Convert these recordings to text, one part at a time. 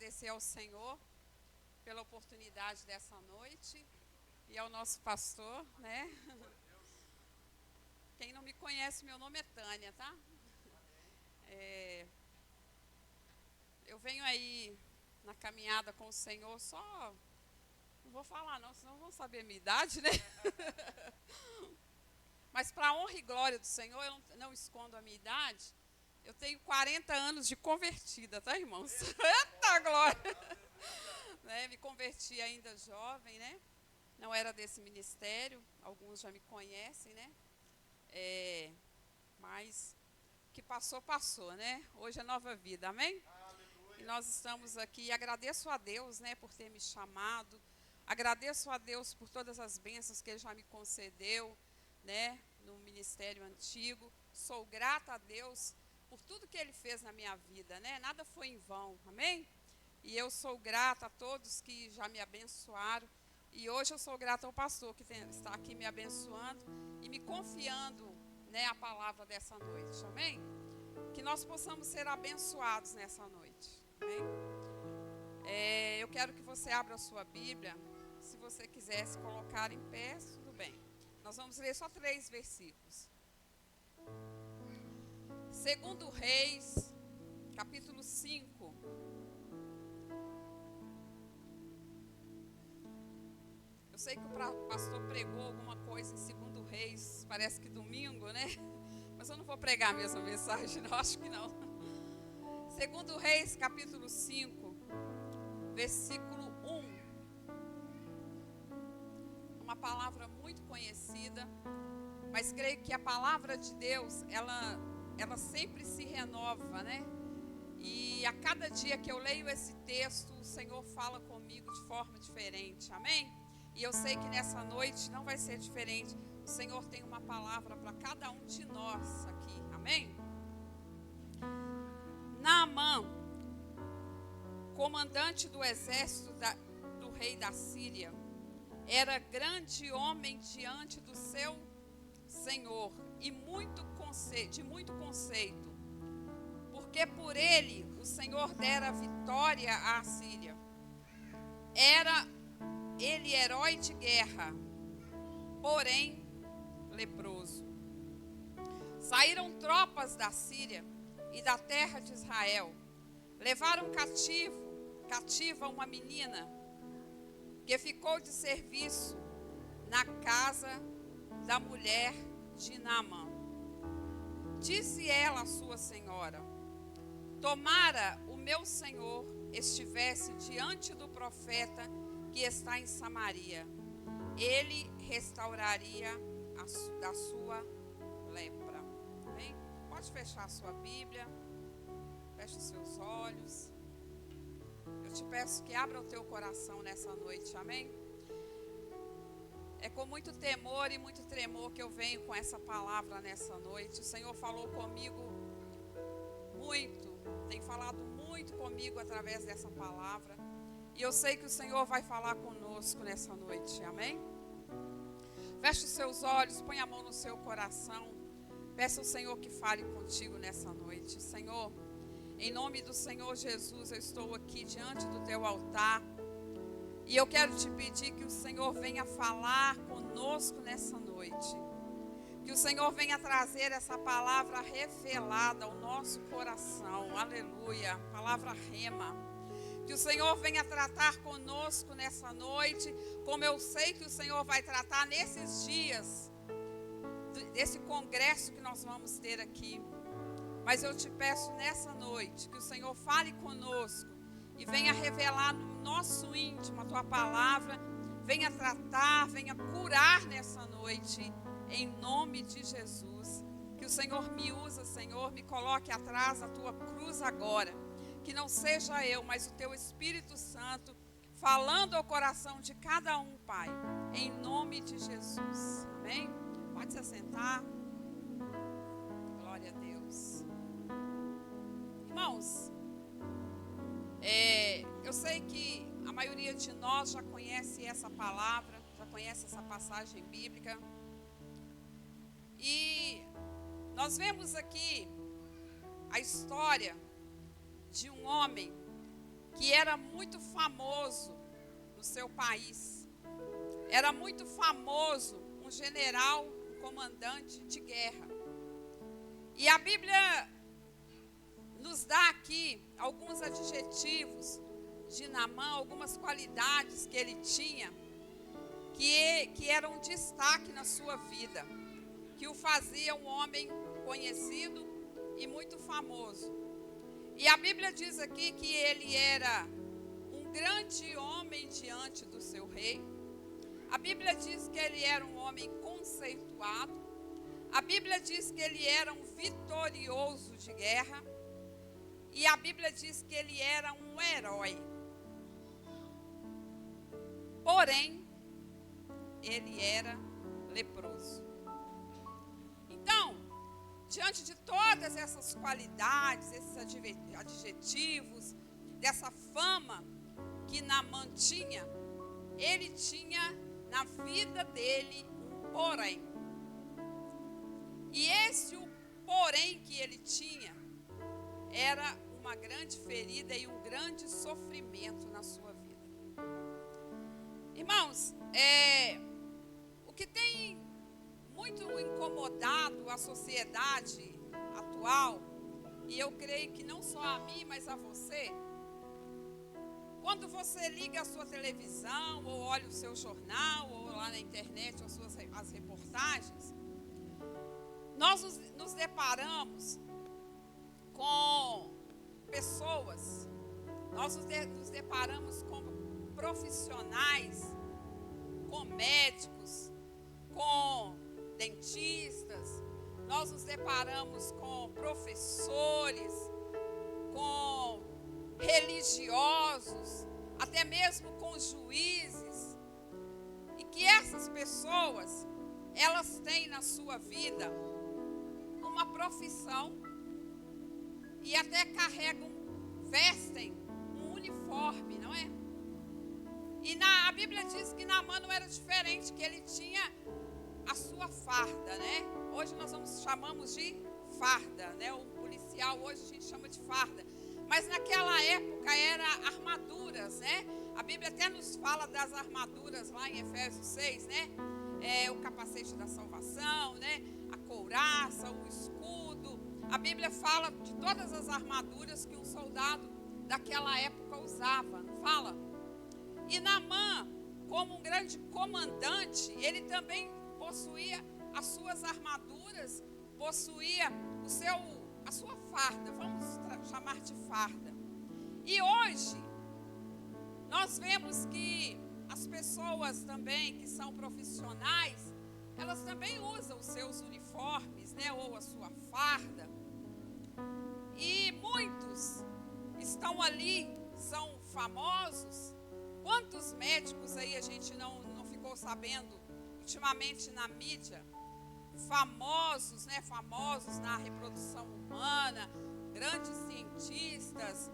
agradecer ao Senhor pela oportunidade dessa noite e ao nosso pastor, né? Quem não me conhece, meu nome é Tânia, tá? Eu venho aí na caminhada com o Senhor só... Não vou falar não, senão vão saber a minha idade, né? Mas para a honra e glória do Senhor, eu não escondo a minha idade. Eu tenho 40 anos de convertida, tá, irmãos? Eita glória! Né, me converti ainda jovem, né? Não era desse ministério, alguns já me conhecem, né? Mas o que passou, passou, né? Hoje é nova vida, amém? E nós estamos aqui, e agradeço a Deus, né, por ter me chamado. Agradeço a Deus por todas as bênçãos que Ele já me concedeu, né, no ministério antigo. Sou grata a Deus por tudo que Ele fez na minha vida, né? Nada foi em vão, amém? E eu sou grata a todos que já me abençoaram. E hoje eu sou grata ao pastor que está aqui me abençoando e me confiando, né, a palavra dessa noite, amém? Que nós possamos ser abençoados nessa noite, amém? Eu quero que você abra a sua Bíblia. Se você quiser se colocar em pé, tudo bem. Nós vamos ler só 3 versículos. 2 Reis, capítulo 5. Eu sei que o pastor pregou alguma coisa em 2 Reis, parece que domingo, né? Mas eu não vou pregar a mesma mensagem, não, acho que não. 2 Reis, capítulo 5, versículo 1. Uma palavra muito conhecida, mas creio que a palavra de Deus, ela sempre se renova, né? E a cada dia que eu leio esse texto, o Senhor fala comigo de forma diferente, amém? E eu sei que nessa noite não vai ser diferente. O Senhor tem uma palavra para cada um de nós aqui, amém? Naamã, comandante do exército do rei da Síria, era grande homem diante do seu Senhor e de muito conceito, porque por ele o Senhor dera vitória à Síria. Era ele herói de guerra, porém leproso. Saíram tropas da Síria e da terra de Israel, levaram cativa uma menina que ficou de serviço na casa da mulher de Naamã. Disse ela à sua senhora: tomara o meu senhor estivesse diante do profeta que está em Samaria, ele restauraria da sua lepra. Amém? Pode fechar a sua Bíblia, feche os seus olhos. Eu te peço que abra o teu coração nessa noite, amém? É com muito temor e muito tremor que eu venho com essa palavra nessa noite. O Senhor falou comigo muito, tem falado muito comigo através dessa palavra. E eu sei que o Senhor vai falar conosco nessa noite, amém? Feche os seus olhos, põe a mão no seu coração. Peça ao Senhor que fale contigo nessa noite. Senhor, em nome do Senhor Jesus, eu estou aqui diante do teu altar. E eu quero te pedir que o Senhor venha falar conosco nessa noite. Que o Senhor venha trazer essa palavra revelada ao nosso coração. Aleluia. Palavra rema. Que o Senhor venha tratar conosco nessa noite, como eu sei que o Senhor vai tratar nesses dias, desse congresso que nós vamos ter aqui. Mas eu te peço nessa noite que o Senhor fale conosco e venha revelar no nosso íntimo a tua palavra, venha tratar, venha curar nessa noite, em nome de Jesus. Que o Senhor me usa, Senhor, me coloque atrás da tua cruz agora. Que não seja eu, mas o teu Espírito Santo falando ao coração de cada um, Pai, em nome de Jesus. Amém? Pode se assentar. Glória a Deus. Irmãos, eu sei que a maioria de nós já conhece essa palavra, já conhece essa passagem bíblica. E nós vemos aqui a história de um homem que era muito famoso no seu país. Era muito famoso, um general, um comandante de guerra. E a Bíblia nos dá aqui alguns adjetivos de Naamã, algumas qualidades que ele tinha, que eram um destaque na sua vida, que o fazia um homem conhecido e muito famoso. E a Bíblia diz aqui que ele era um grande homem diante do seu rei. A Bíblia diz que ele era um homem conceituado. A Bíblia diz que ele era um vitorioso de guerra. E a Bíblia diz que ele era um herói. Porém, ele era leproso. Então, diante de todas essas qualidades, esses adjetivos, dessa fama que Naamã tinha, ele tinha na vida dele um porém. E esse o porém que ele tinha era uma grande ferida e um grande sofrimento na sua vida. Irmãos, o que tem muito incomodado a sociedade atual, e eu creio que não só a mim, mas a você, quando você liga a sua televisão, ou olha o seu jornal, ou lá na internet, as reportagens, nós nos deparamos com pessoas, nós nos deparamos com profissionais, com médicos, com dentistas, nós nos deparamos com professores, com religiosos, até mesmo com juízes, e que essas pessoas, elas têm na sua vida uma profissão e até carregam, vestem um uniforme, não é? E a Bíblia diz que Naamã não era diferente, que ele tinha a sua farda, né? Hoje nós chamamos de farda, né? O policial hoje a gente chama de farda. Mas naquela época era armaduras, né? A Bíblia até nos fala das armaduras lá em Efésios 6, né? O capacete da salvação, né? A couraça, o escudo. A Bíblia fala de todas as armaduras que um soldado daquela época usava, não fala? E Naamã, como um grande comandante, ele também possuía as suas armaduras, possuía a sua farda, vamos chamar de farda. E hoje, nós vemos que as pessoas também que são profissionais, elas também usam os seus uniformes, né, ou a sua farda. E muitos estão ali, são famosos. Quantos médicos aí a gente não ficou sabendo ultimamente na mídia? Famosos, né? Famosos na reprodução humana, grandes cientistas,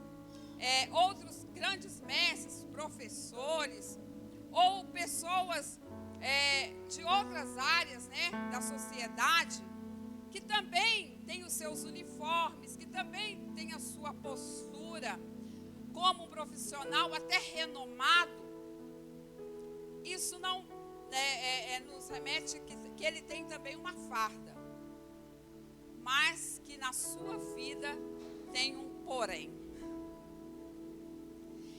outros grandes mestres, professores, ou pessoas de outras áreas, né, da sociedade, que também têm os seus uniformes, que também têm a sua postura como um profissional até renomado. Isso não nos remete que ele tem também uma farda, mas que na sua vida tem um porém.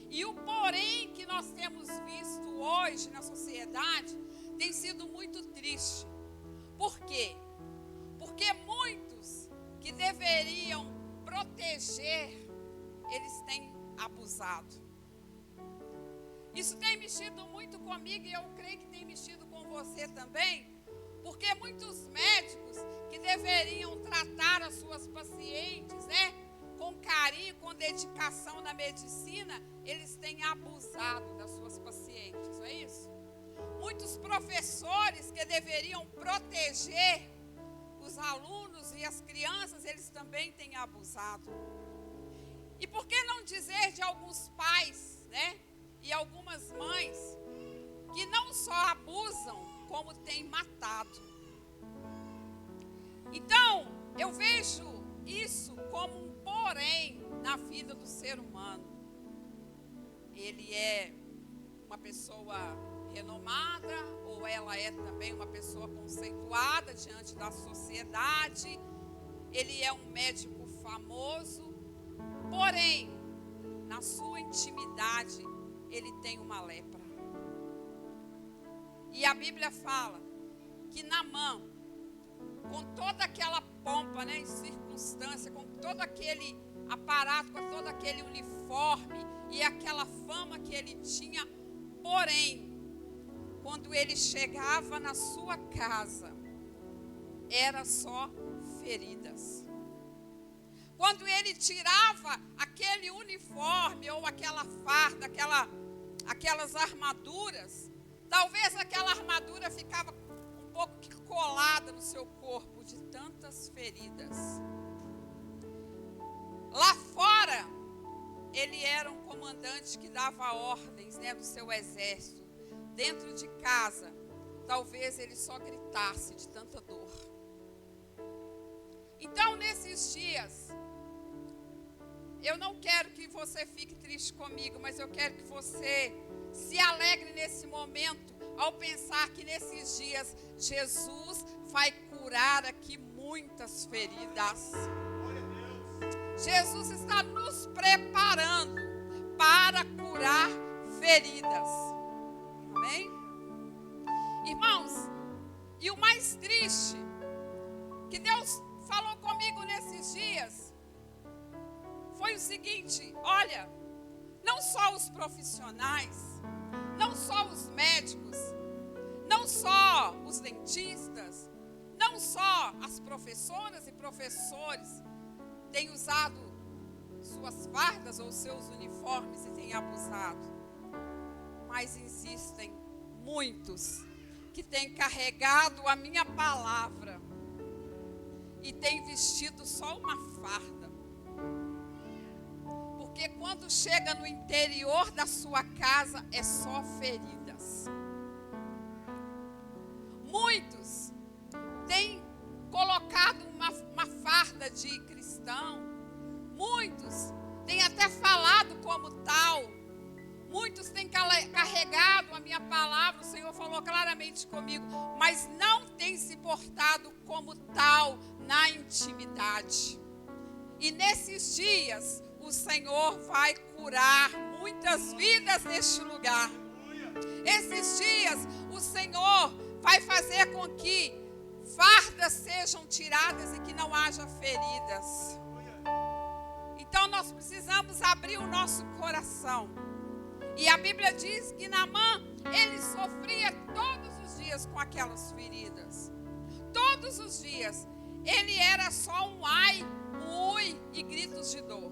E o porém que nós temos visto hoje na sociedade tem sido muito triste. Por quê? Porque muitos que deveriam proteger, eles têm abusado. Isso tem mexido muito comigo e eu creio que tem mexido com você também, porque muitos médicos que deveriam tratar as suas pacientes, né, com carinho, com dedicação na medicina, eles têm abusado das suas pacientes, não é isso? Muitos professores que deveriam proteger os alunos e as crianças, eles também têm abusado. E por que não dizer de alguns pais, né? E algumas mães que não só abusam, como têm matado. Então, eu vejo isso como um porém na vida do ser humano. ele é uma pessoa renomada, ou ela é também uma pessoa conceituada diante da sociedade. Ele é um médico famoso, porém, na sua intimidade, ele tem uma lepra. E a Bíblia fala que Naamã, com toda aquela pompa, né, em circunstância, com todo aquele aparato, com todo aquele uniforme e aquela fama que ele tinha, porém, quando ele chegava na sua casa, era só feridas. Quando ele tirava aquele uniforme ou aquela farda, aquelas armaduras, talvez aquela armadura ficava um pouco colada no seu corpo de tantas feridas. Lá fora, ele era um comandante que dava ordens, né, do seu exército. Dentro de casa, talvez ele só gritasse de tanta dor. Então, nesses dias, eu não quero que você fique triste comigo, mas eu quero que você se alegre nesse momento, ao pensar que nesses dias, Jesus vai curar aqui muitas feridas. Jesus está nos preparando para curar feridas. Amém? Irmãos, e o mais triste, que Deus falou comigo nesses dias, foi o seguinte: olha, não só os profissionais, não só os médicos, não só os dentistas, não só as professoras e professores têm usado suas fardas ou seus uniformes e têm abusado, mas existem muitos que têm carregado a minha palavra e têm vestido só uma farda. Porque quando chega no interior da sua casa é só feridas. Muitos têm colocado uma farda de cristão. Muitos têm até falado como tal. Muitos têm carregado a minha palavra, o Senhor falou claramente comigo, mas não têm se portado como tal na intimidade. E nesses dias, o Senhor vai curar muitas vidas neste lugar. Esses dias, o Senhor vai fazer com que fardas sejam tiradas e que não haja feridas. Então nós precisamos abrir o nosso coração. E a Bíblia diz que Naamã, ele sofria todos os dias com aquelas feridas. Todos os dias. Ele era só um ai, um ui e gritos de dor.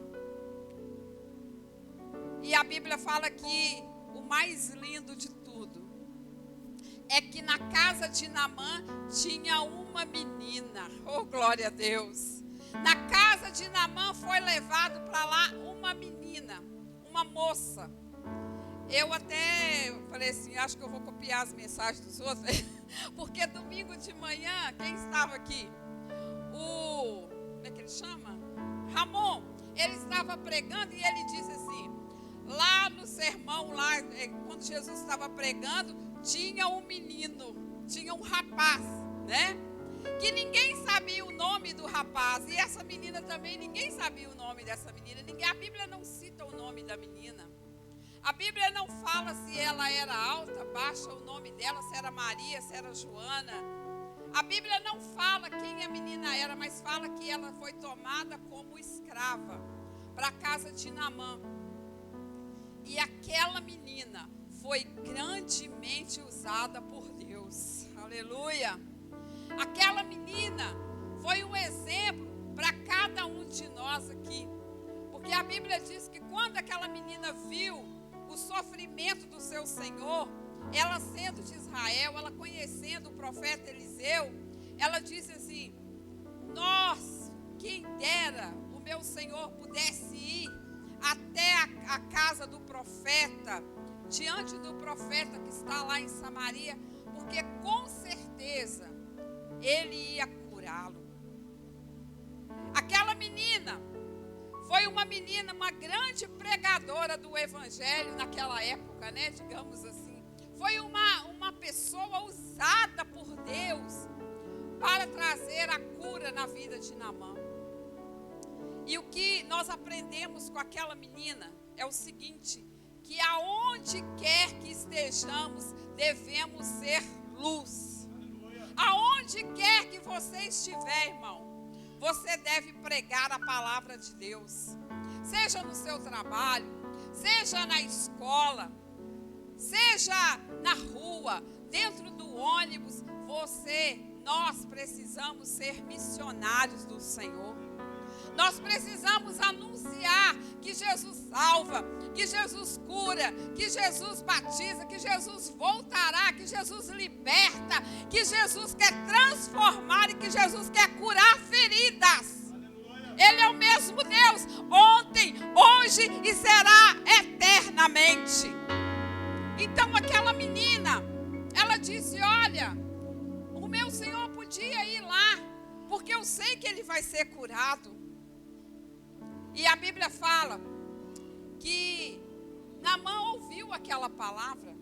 E a Bíblia fala que o mais lindo de tudo é que na casa de Naamã tinha uma menina. Oh, glória a Deus. Na casa de Naamã foi levado para lá uma menina, uma moça. Eu até falei assim, acho que eu vou copiar as mensagens dos outros, porque domingo de manhã, quem estava aqui? Como é que ele chama? Ramon, ele estava pregando e ele disse assim, lá no sermão, lá, quando Jesus estava pregando, tinha um menino, tinha um rapaz, né? Que ninguém sabia o nome do rapaz, e essa menina também, ninguém sabia o nome dessa menina, a Bíblia não cita o nome da menina. A Bíblia não fala se ela era alta, baixa, o nome dela, se era Maria, se era Joana. A Bíblia não fala quem a menina era, mas fala que ela foi tomada como escrava para a casa de Naamã. E aquela menina foi grandemente usada por Deus. Aleluia! Aquela menina foi um exemplo para cada um de nós aqui. Porque a Bíblia diz que quando aquela menina viu o sofrimento do seu Senhor, ela sendo de Israel, ela conhecendo o profeta Eliseu, ela disse assim, quem dera o meu Senhor pudesse ir até a casa do profeta, diante do profeta que está lá em Samaria, porque com certeza ele ia curá-lo. Aquela menina Foi uma menina, uma grande pregadora do evangelho naquela época, né? Digamos assim. Foi uma pessoa usada por Deus para trazer a cura na vida de Naamã. E o que nós aprendemos com aquela menina é o seguinte, que aonde quer que estejamos, devemos ser luz. Aonde quer que você estiver, irmão, você deve pregar a palavra de Deus. Seja no seu trabalho, seja na escola, seja na rua, dentro do ônibus, nós precisamos ser missionários do Senhor. Nós precisamos anunciar que Jesus salva, que Jesus cura, que Jesus batiza, que Jesus voltará, que Jesus liberta, que Jesus quer transformar e que Jesus quer curar feridas. Ele é o mesmo Deus, ontem, hoje e será eternamente. Então aquela menina, ela disse, olha, o meu Senhor podia ir lá, porque eu sei que ele vai ser curado. E a Bíblia fala que Naamã ouviu aquela palavra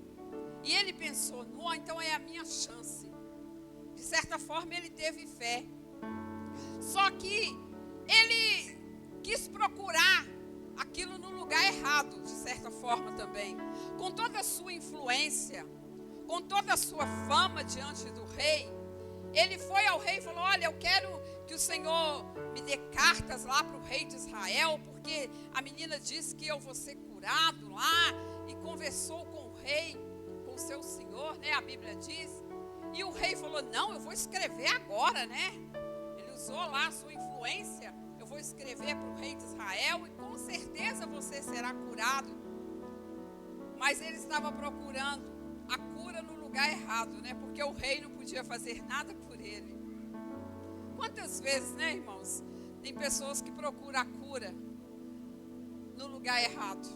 e ele pensou, não, então é a minha chance. De certa forma ele teve fé. Só que ele quis procurar aquilo no lugar errado, de certa forma também. Com toda a sua influência, com toda a sua fama diante do rei, ele foi ao rei e falou, olha, eu quero que o Senhor me dê cartas lá para o rei de Israel, porque a menina disse que eu vou ser curado lá, e conversou com o rei, com o seu senhor, né, a Bíblia diz, e o rei falou, não, eu vou escrever agora, né, ele usou lá a sua influência, eu vou escrever para o rei de Israel, e com certeza você será curado. Mas ele estava procurando a cura no lugar errado, né, porque o rei não podia fazer nada por ele. Quantas vezes, né, irmãos, tem pessoas que procuram a cura no lugar errado?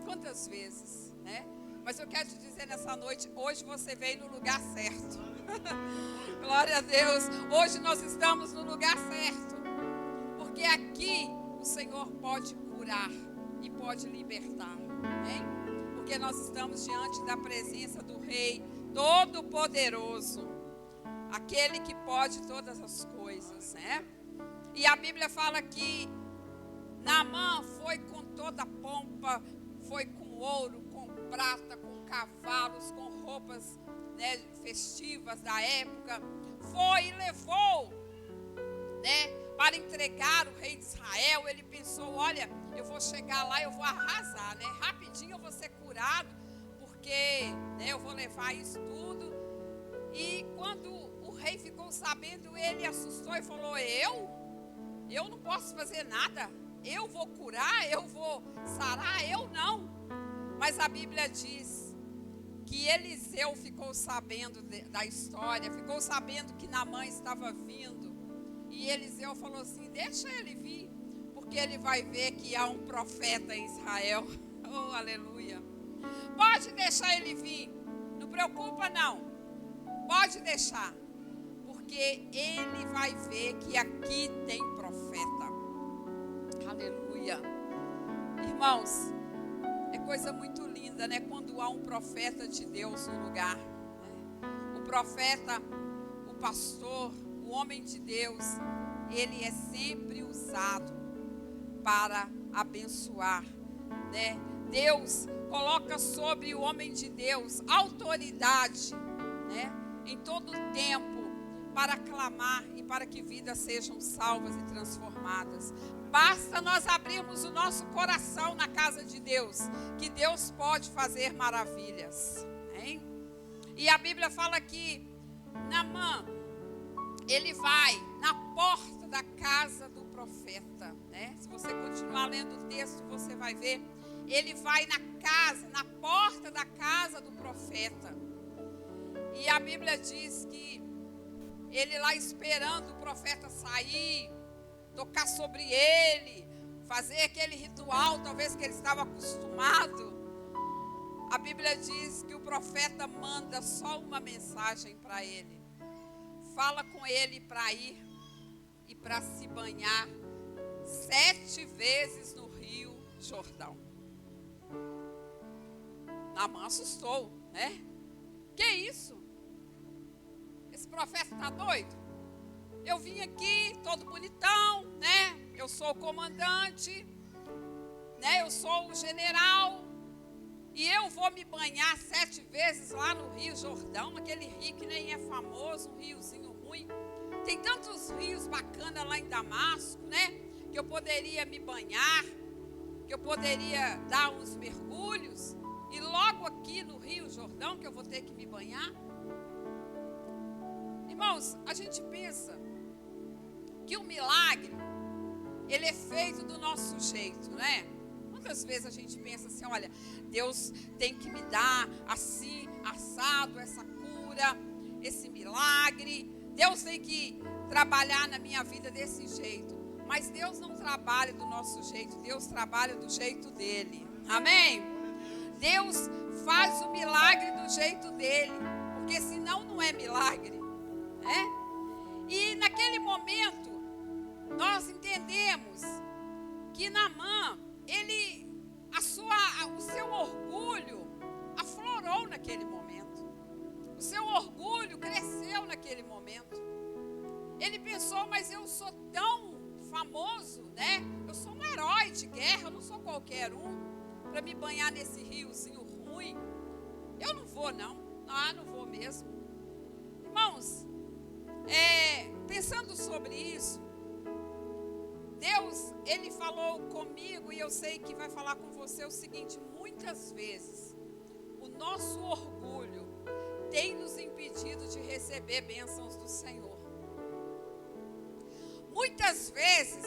Quantas vezes, né? Mas eu quero te dizer nessa noite, hoje você veio no lugar certo. Glória a Deus. Hoje nós estamos no lugar certo. Porque aqui o Senhor pode curar e pode libertar, hein? Porque nós estamos diante da presença do Rei Todo-Poderoso, aquele que pode todas as coisas, né? E a Bíblia fala que Naamã foi com toda a pompa, foi com ouro, com prata, com cavalos, com roupas, né, festivas da época. Foi e levou, né, para entregar o rei de Israel. Ele pensou, olha, eu vou chegar lá, eu vou arrasar, né? Rapidinho eu vou ser curado, porque, né, eu vou levar isso tudo. E quando o rei ficou sabendo, ele assustou e falou, eu não posso fazer nada, eu vou curar, eu vou sarar, eu não. Mas a Bíblia diz que Eliseu ficou sabendo da história, ficou sabendo que Naamã estava vindo. E Eliseu falou assim, deixa ele vir, porque ele vai ver que há um profeta em Israel. Oh, aleluia. Pode deixar ele vir, não preocupa não, pode deixar, porque ele vai ver que aqui tem profeta. Aleluia. Irmãos, é coisa muito linda, né? Quando há um profeta de Deus no lugar, né? O profeta, o pastor, o homem de Deus, ele é sempre usado para abençoar, né? Deus coloca sobre o homem de Deus autoridade, né? Em todo o tempo, para clamar e para que vidas sejam salvas e transformadas. Basta nós abrirmos o nosso coração na casa de Deus, que Deus pode fazer maravilhas, hein? E a Bíblia fala que Naamã, ele vai na porta da casa do profeta, né? Se você continuar lendo o texto, você vai ver, ele vai na casa, na porta da casa do profeta. E a Bíblia diz que ele lá esperando o profeta sair, tocar sobre ele, fazer aquele ritual, talvez que ele estava acostumado. A Bíblia diz que o profeta manda só uma mensagem para ele. Fala com ele para ir e para se banhar 7 vezes no Rio Jordão. Naamã assustou, né? Que isso? Esse profeta está doido? Eu vim aqui todo bonitão, né? Eu sou o comandante, né? Eu sou o general. E eu vou me banhar 7 vezes lá no Rio Jordão, aquele rio que nem é famoso, um riozinho ruim. Tem tantos rios bacanas lá em Damasco, né? Que eu poderia me banhar, que eu poderia dar uns mergulhos. E logo aqui no Rio Jordão que eu vou ter que me banhar. Irmãos, a gente pensa que o milagre, ele é feito do nosso jeito, né? Quantas vezes a gente pensa assim, olha, Deus tem que me dar assim, assado, essa cura, esse milagre. Deus tem que trabalhar na minha vida desse jeito. Mas Deus não trabalha do nosso jeito, Deus trabalha do jeito dele. Amém? Deus faz o milagre do jeito dele, porque senão não é milagre, né? E naquele momento, nós entendemos que Naamã, o seu orgulho aflorou naquele momento. O seu orgulho cresceu naquele momento. Ele pensou, mas eu sou tão famoso, né? Eu sou um herói de guerra, eu não sou qualquer um, para me banhar nesse riozinho ruim. Eu não vou não. Não vou mesmo. Irmãos, pensando sobre isso, Deus, Ele falou comigo e eu sei que vai falar com você o seguinte: muitas vezes o nosso orgulho tem nos impedido de receber bênçãos do Senhor. Muitas vezes,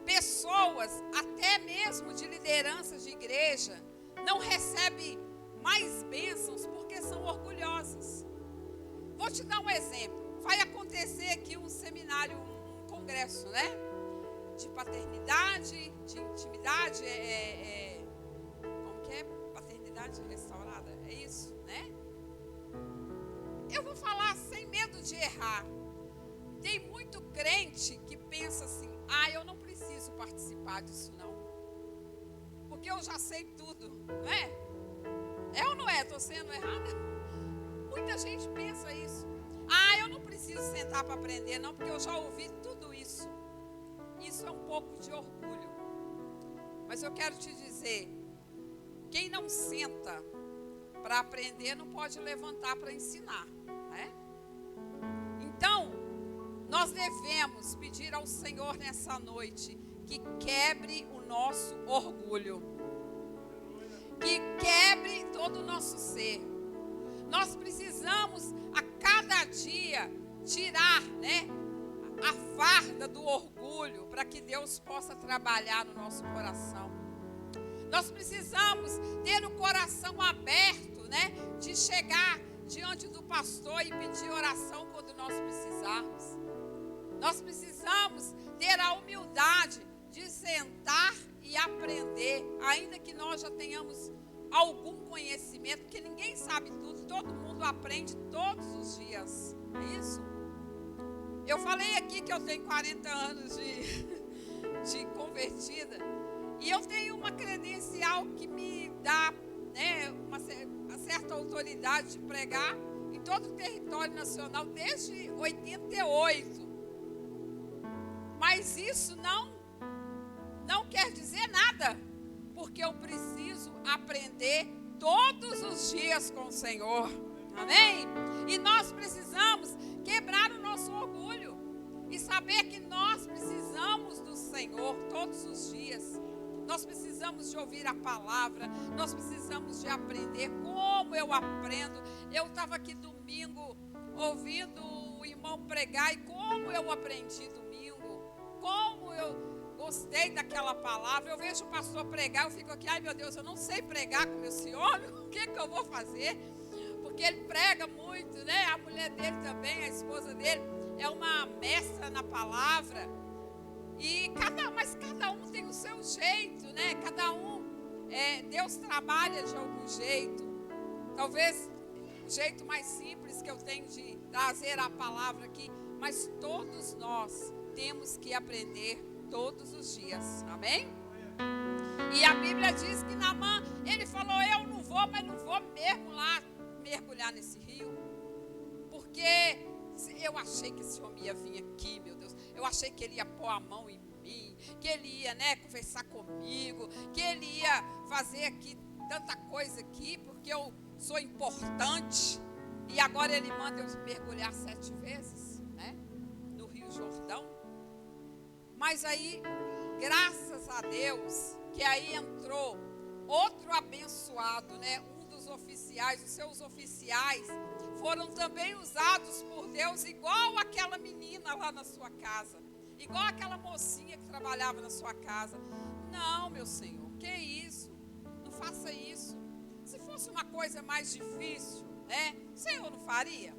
pessoas, até mesmo de lideranças de igreja, não recebem mais bênçãos porque são orgulhosas. Vou te dar um exemplo. Vai acontecer aqui um seminário, um congresso, né? De paternidade, de intimidade, como que é? Paternidade restaurada, é isso, né? Eu vou falar sem medo de errar. Tem muito crente que pensa assim, eu não preciso participar disso não, porque eu já sei tudo, não é? É ou não é? Estou sendo errada? Muita gente pensa isso. Eu não preciso sentar para aprender não, porque eu já ouvi tudo isso. Isso é um pouco de orgulho. Mas eu quero te dizer, quem não senta para aprender não pode levantar para ensinar, né? Então, nós devemos pedir ao Senhor nessa noite que quebre o nosso orgulho, que quebre todo o nosso ser. Nós precisamos a cada dia tirar, né, a farda do orgulho para que Deus possa trabalhar no nosso coração. Nós precisamos ter o coração aberto, né, de chegar diante do pastor e pedir oração quando nós precisarmos. Nós precisamos ter a humildade de sentar e aprender, ainda que nós já tenhamos algum conhecimento, porque ninguém sabe tudo, todo mundo aprende todos os dias, é isso? Eu falei aqui que eu tenho 40 anos de convertida, e eu tenho uma credencial que me dá, né, uma certa autoridade de pregar em todo o território nacional desde 88. Mas isso não quer dizer nada, porque eu preciso aprender todos os dias com o Senhor, amém? E nós precisamos quebrar o nosso orgulho e saber que nós precisamos do Senhor todos os dias. Nós precisamos de ouvir a palavra, nós precisamos de aprender. Como eu aprendo? Eu estava aqui domingo ouvindo o irmão pregar, e como eu aprendi domingo, como eu gostei daquela palavra. Eu vejo o pastor pregar, eu fico aqui, ai meu Deus, eu não sei pregar como esse homem, o que eu vou fazer? Porque ele prega muito, né? A mulher dele também, a esposa dele, é uma mestra na palavra. Mas cada um tem o seu jeito, né? Cada um, Deus trabalha de algum jeito. Talvez o jeito mais simples que eu tenho de trazer a palavra aqui, mas todos nós temos que aprender todos os dias. Amém? E a Bíblia diz que Naamã, ele falou, eu não vou, mas não vou mesmo lá mergulhar nesse rio. Porque eu achei que esse homem ia vir aqui, meu Deus. Eu achei que ele ia pôr a mão em mim, que ele ia, conversar comigo, que ele ia fazer aqui tanta coisa aqui, porque eu sou importante. E agora ele manda eu mergulhar 7 vezes, no Rio Jordão. Mas aí, graças a Deus, que aí entrou outro abençoado, um dos oficiais, os seus oficiais foram também usados por Deus, igual aquela menina lá na sua casa, igual aquela mocinha que trabalhava na sua casa. Não, meu Senhor, que isso? Não faça isso. Se fosse uma coisa mais difícil, o Senhor não faria?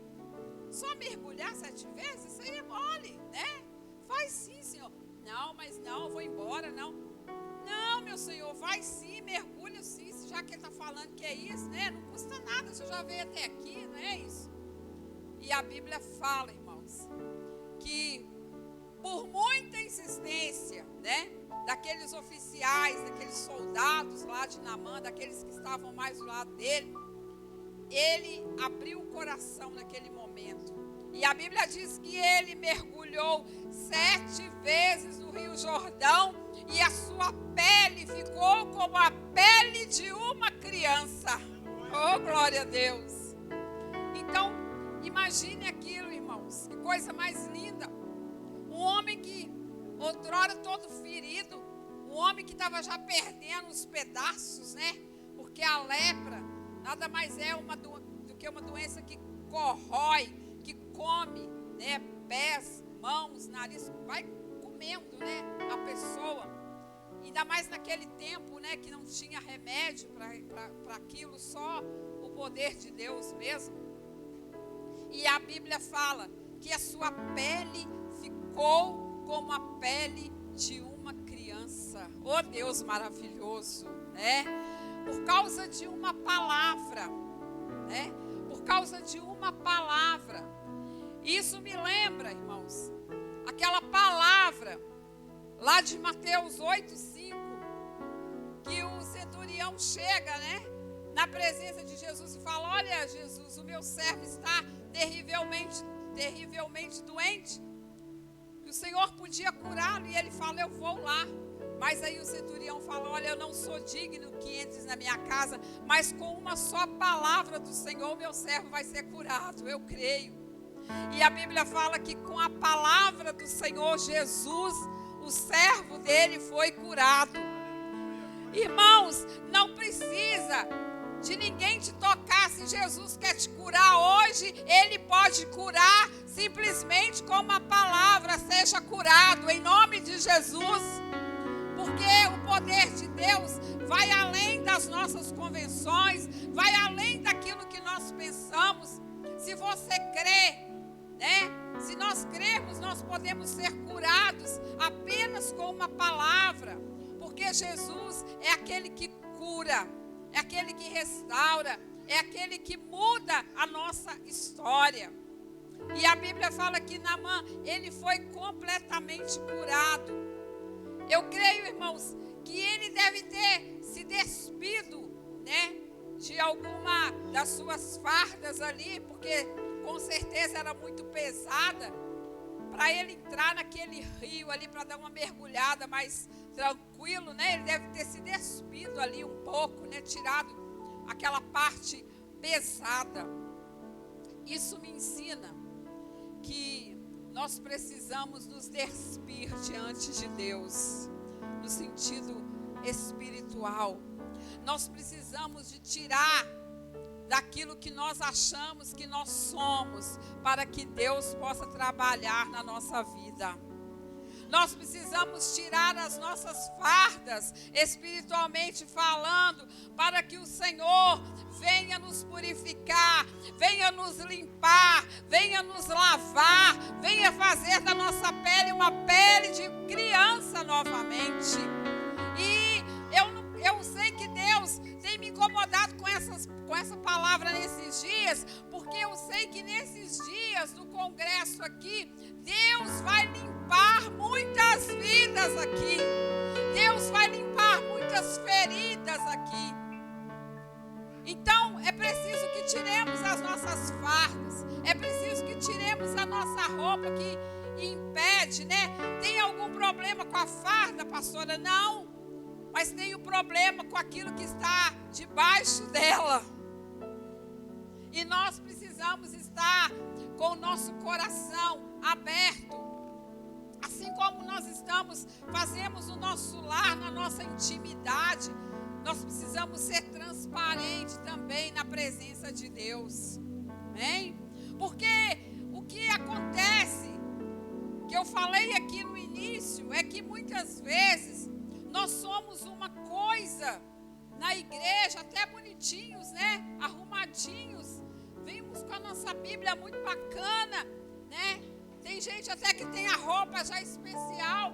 Só mergulhar 7 vezes, isso aí é mole, Faz sim, Senhor. Não, mas não, eu vou embora, não. Não, meu Senhor, vai sim, mergulha sim, já que ele está falando que é isso, não custa nada, você já veio até aqui, não é isso? E a Bíblia fala, irmãos, que por muita insistência, daqueles oficiais, daqueles soldados lá de Naamã, daqueles que estavam mais do lado dele, ele abriu o coração naquele momento. E a Bíblia diz que ele mergulhou 7 vezes no Rio Jordão e a sua pele ficou como a pele de uma criança. Oh, glória a Deus! Então, imagine aquilo, irmãos, que coisa mais linda. Um homem que outrora todo ferido, um homem que estava já perdendo os pedaços, porque a lepra nada mais é do que uma doença que corrói, que come, pés, mãos, nariz, vai comendo, a pessoa. Ainda mais naquele tempo, que não tinha remédio para aquilo, só o poder de Deus mesmo. E a Bíblia fala que a sua pele ficou como a pele de uma criança. Oh, Deus maravilhoso, Por causa de uma palavra, Por causa de uma palavra. Isso me lembra, irmãos, aquela palavra lá de Mateus 8:5, que o centurião chega, na presença de Jesus e fala, olha, Jesus, o meu servo está terrivelmente doente, que o Senhor podia curá-lo, e ele fala, eu vou lá. Mas aí o centurião fala, olha, eu não sou digno que entres na minha casa, mas com uma só palavra do Senhor, meu servo vai ser curado, eu creio. E a Bíblia fala que com a palavra do Senhor Jesus, o servo dele foi curado. Irmãos, não precisa de ninguém te tocar. Se Jesus quer te curar hoje, Ele pode curar simplesmente com uma palavra. Seja curado em nome de Jesus. Porque o poder de Deus vai além das nossas convenções, vai além daquilo que nós pensamos. Se você crê, se nós crermos, nós podemos ser curados apenas com uma palavra. Porque Jesus é aquele que cura, é aquele que restaura, é aquele que muda a nossa história. E a Bíblia fala que Naamã, ele foi completamente curado. Eu creio, irmãos, que ele deve ter se despido, de alguma das suas fardas ali, porque com certeza era muito pesada, para ele entrar naquele rio ali, para dar uma mergulhada mais tranquilo, ele deve ter se despido ali um pouco, tirado aquela parte pesada. Isso me ensina que nós precisamos nos despir diante de Deus, no sentido espiritual. Nós precisamos de tirar daquilo que nós achamos que nós somos, para que Deus possa trabalhar na nossa vida. Nós precisamos tirar as nossas fardas, espiritualmente falando, para que o Senhor venha nos purificar, venha nos limpar, venha nos lavar, venha fazer da nossa pele uma pele de criança novamente. E eu sei que Deus tem me incomodado com essa palavra nesses dias, porque eu sei que nesses dias do congresso aqui, Deus vai limpar muitas vidas aqui. Deus vai limpar muitas feridas aqui. Então, é preciso que tiremos as nossas fardas. É preciso que tiremos a nossa roupa que impede, né? Tem algum problema com a farda, pastora? Não. Mas tem o problema com aquilo que está debaixo dela. E nós precisamos estar com o nosso coração aberto. Assim como nós fazemos no nosso lar, na nossa intimidade, nós precisamos ser transparentes também na presença de Deus. Amém? Porque o que acontece, que eu falei aqui no início, é que muitas vezes nós somos uma coisa na igreja, até bonitinhos, né? Arrumadinhos. Vimos com a nossa Bíblia muito bacana, né? Tem gente até que tem a roupa já especial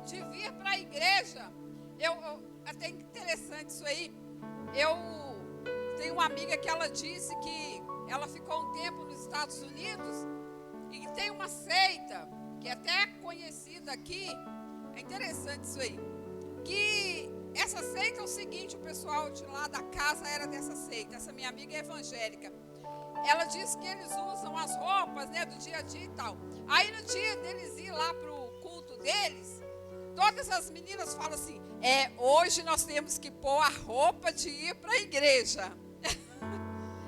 de vir para a igreja. Até interessante isso aí. Eu tenho uma amiga que ela disse que ela ficou um tempo nos Estados Unidos e que tem uma seita, que é até conhecida aqui. É interessante isso aí. Que essa seita é o seguinte, o pessoal de lá da casa era dessa seita. Essa minha amiga é evangélica. Ela disse que eles usam as roupas, né, do dia a dia e tal. Aí no dia deles ir lá para o culto deles, todas as meninas falam assim, hoje nós temos que pôr a roupa de ir para a igreja.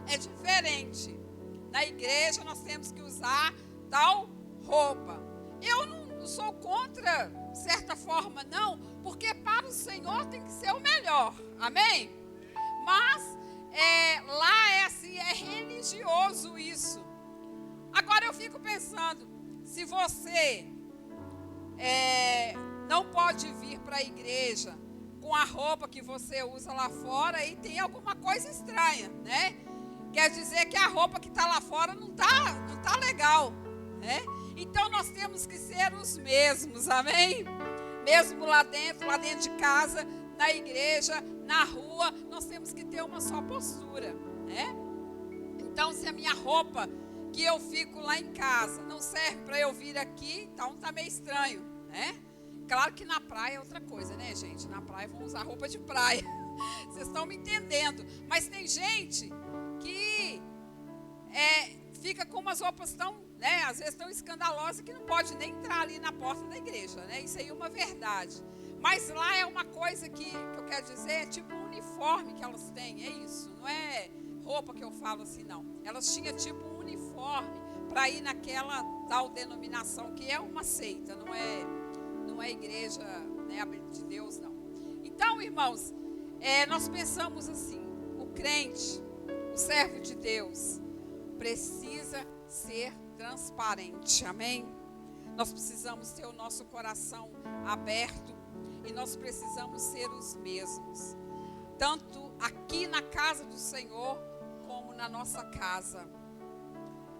É diferente. Na igreja nós temos que usar tal roupa. Eu não sou contra, de certa forma, não, porque para o Senhor tem que ser o melhor. Amém? Mas lá é assim, é religioso isso. Agora eu fico pensando, se você não pode vir para a igreja com a roupa que você usa lá fora, aí tem alguma coisa estranha, né? Quer dizer que a roupa que está lá fora não tá legal, né? Então nós temos que ser os mesmos, amém? Mesmo lá dentro de casa, na igreja, na rua, nós temos que ter uma só postura, né? Então, se a minha roupa que eu fico lá em casa não serve para eu vir aqui, então tá meio estranho, né? Claro que na praia é outra coisa, né, gente? Na praia vamos usar roupa de praia. Vocês estão me entendendo? Mas tem gente que fica com umas roupas tão, né, às vezes tão escandalosas que não pode nem entrar ali na porta da igreja, né? Isso aí é uma verdade. Mas lá é uma coisa que eu quero dizer, é tipo um uniforme que elas têm, é isso. Não é roupa que eu falo assim, não. Elas tinham tipo um uniforme para ir naquela tal denominação que é uma seita, não é igreja, né, de Deus, não. Então, irmãos, nós pensamos assim, o crente, o servo de Deus, precisa ser transparente, amém? Nós precisamos ter o nosso coração aberto e nós precisamos ser os mesmos, tanto aqui na casa do Senhor, como na nossa casa,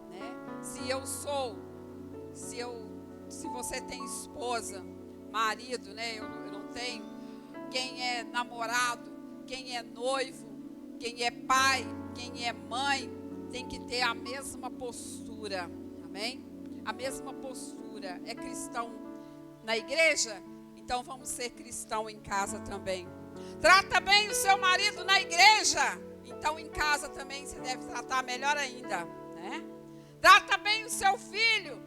né? Se você tem esposa, marido, né? Eu não tenho. Quem é namorado, quem é noivo, quem é pai, quem é mãe, tem que ter a mesma postura, amém? A mesma postura. É cristão na igreja? Então vamos ser cristão em casa também. Trata bem o seu marido na igreja, então em casa também você deve tratar melhor ainda, né? Trata bem o seu filho,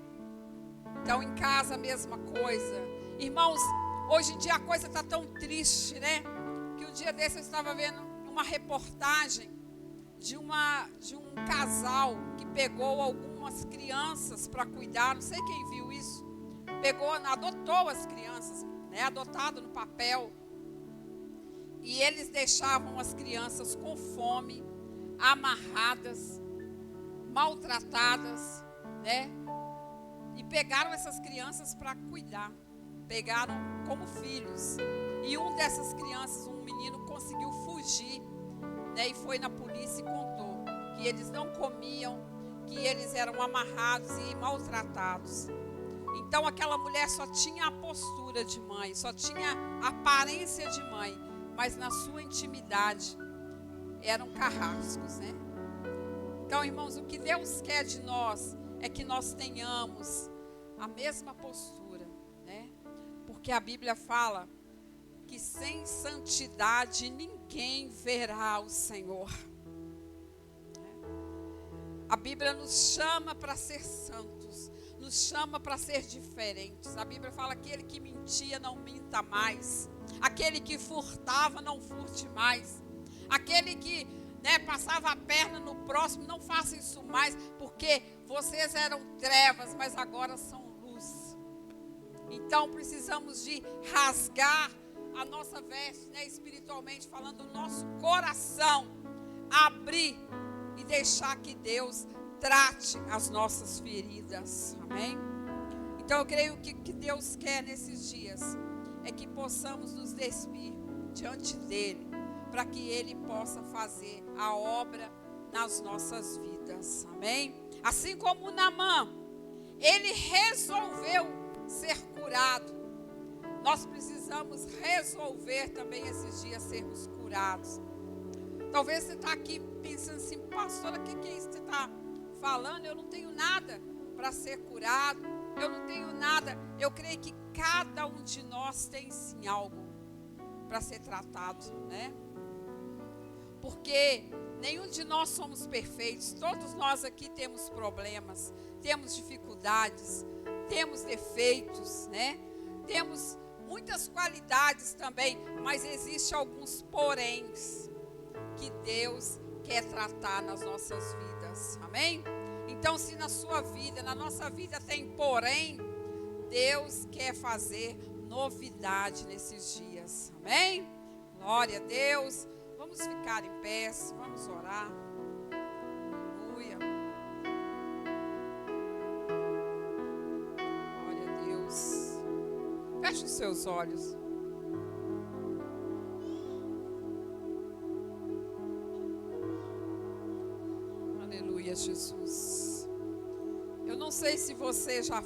então em casa a mesma coisa. Irmãos, hoje em dia a coisa está tão triste, né? Que um dia desse eu estava vendo uma reportagem de um casal que pegou algumas crianças para cuidar, não sei quem viu isso, adotou as crianças, né? Adotado no papel. E eles deixavam as crianças com fome, amarradas, maltratadas, né? E pegaram essas crianças para cuidar. Pegaram como filhos. E um dessas crianças, um menino, conseguiu fugir, né? E foi na polícia e contou que eles não comiam, que eles eram amarrados e maltratados. Então aquela mulher só tinha a postura de mãe, só tinha a aparência de mãe, mas na sua intimidade eram carrascos, né? Então, irmãos, o que Deus quer de nós é que nós tenhamos a mesma postura, né? Porque a Bíblia fala que sem santidade ninguém verá o Senhor. A Bíblia nos chama para ser santos, nos chama para ser diferentes. A Bíblia fala que aquele que mentia não minta mais, aquele que furtava não furte mais, aquele que passava a perna no próximo, não faça isso mais, porque vocês eram trevas, mas agora são luz. Então precisamos de rasgar a nossa veste, espiritualmente falando, o nosso coração, abrir e deixar que Deus trate as nossas feridas, amém? Então eu creio que o que Deus quer nesses dias é que possamos nos despir diante dEle, para que Ele possa fazer a obra nas nossas vidas, amém? Assim como Naamã, ele resolveu ser curado, nós precisamos resolver também esses dias sermos curados. Talvez você está aqui pensando assim, pastora, o que é isso que você está falando? Eu não tenho nada para ser curado, eu não tenho nada. Eu creio que cada um de nós tem sim algo para ser tratado, né? Porque nenhum de nós somos perfeitos, todos nós aqui temos problemas, temos dificuldades, temos defeitos, né? Temos muitas qualidades também, mas existem alguns poréns que Deus quer tratar nas nossas vidas, amém? Então, se na sua vida, na nossa vida tem porém, Deus quer fazer novidade nesses dias, amém? Glória a Deus. Vamos ficar em pé, vamos orar. Aleluia. Glória a Deus. Feche os seus olhos. Aleluia, Jesus. Eu não sei se você já